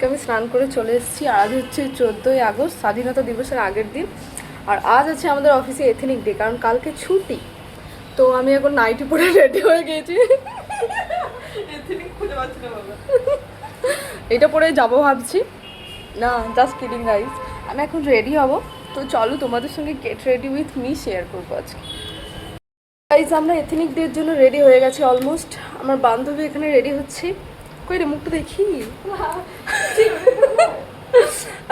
আমি স্নান করে চলে এসেছি। আজ হচ্ছে 14ই আগস্ট, স্বাধীনতা দিবসের আগের দিন। আর আজ আছে আমাদের অফিসে এথনিক ডে, কারণ কালকে ছুটি। তো আমি এখন নাইটি পরে রেডি হয়ে গেছি। এটা পরে যাবো ভাবছি, না জাস্ট কিডিং গাইস। আমি এখন রেডি হব, তো চলো তোমাদের সঙ্গে get ready with me share করবো আজকে। গাইস আমরা এথনিক ডের জন্য রেডি হয়ে গেছি অলমোস্ট। আমার বান্ধবী এখানে রেডি হচ্ছে। কই রে, মুখটা দেখি।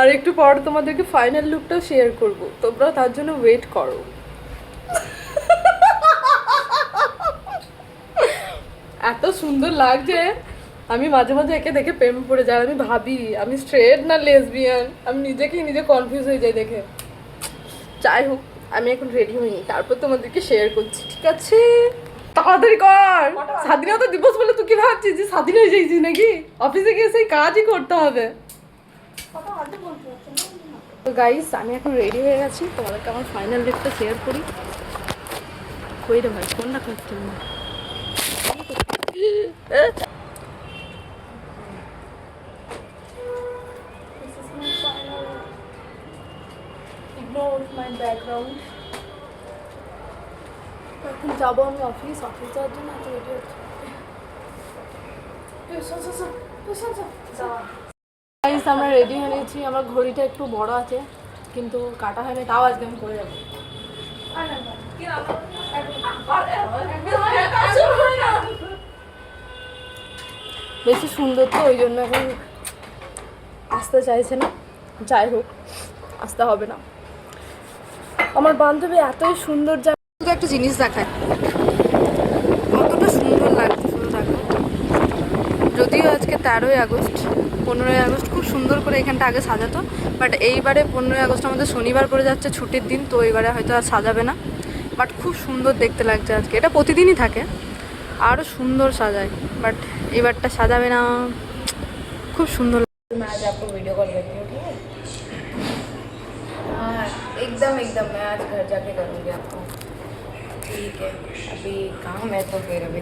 আর একটু পর তোমাদেরকে ফাইনাল লুকটাও শেয়ার করব, তোমরা তার জন্য ওয়েট করো। এত সুন্দর লাগছে, আমি মাঝে মাঝে একে দেখে প্রেম পড়ে যায়। আমি ভাবি আমি স্ট্রেট না লেসবিয়ান, আমি নিজেকেই নিজে কনফিউজ হয়ে যাই দেখে। যাই হোক, আমি এখন রেডি হইনি, তারপর তোমাদেরকে শেয়ার করছি, ঠিক আছে? তাড়াতাড়ি কর, স্বাধীনতা দিবস বলে তুই কি ভাবছিস যে স্বাধীন হয়ে যাইছিস নাকি? অফিসে গিয়ে সেই কাজই করতে হবে। তো গাইস আমি এখন রেডি হয়ে গেছি, তোমাদেরকে আমার ফাইনাল লুকটা শেয়ার করি। কই রে ভাই, ফোনটা করতে না। Ignore my background. এখন যাবো আমি অফিস যাওয়ার জন্য এত রেডি হচ্ছে। গাইস আমরা রেডি হয়ে নিয়েছি। আমার ঘড়িটা একটু বড় আছে, কিন্তু কাটা হয়নি, তাও আজকে আমি করে যাবো। বেশি সুন্দর তো, ওই জন্য এখন আসতে চাইছে না। যাই হোক, আসতে হবে না। আমার বান্ধবী এতই সুন্দর, যা শুধু একটা জিনিস দেখায়, কতটা সুন্দর লাগছে শুধু দেখো। যদিও আজকে 13ই আগস্ট, 15ই আগস্ট খুব সুন্দর করে এখানটা আগে সাজাতো, বাট এইবারে 15ই আগস্ট আমাদের শনিবার পড়ে যাচ্ছে, ছুটির দিন, তো এইবারে হয়তো আর সাজাবে না। বাট খুব সুন্দর দেখতে লাগছে আজকে। এটা প্রতিদিনই থাকে, আরও সুন্দর সাজায়, বাট এবারটা সাজাবে না। খুব সুন্দর। मैं आज आपको वीडियो कॉल करती हूँ, ठीक है? हाँ एकदम एकदम, मैं आज घर जाके करूँगी आपको। ठीक है, अभी काम है तो फिर अभी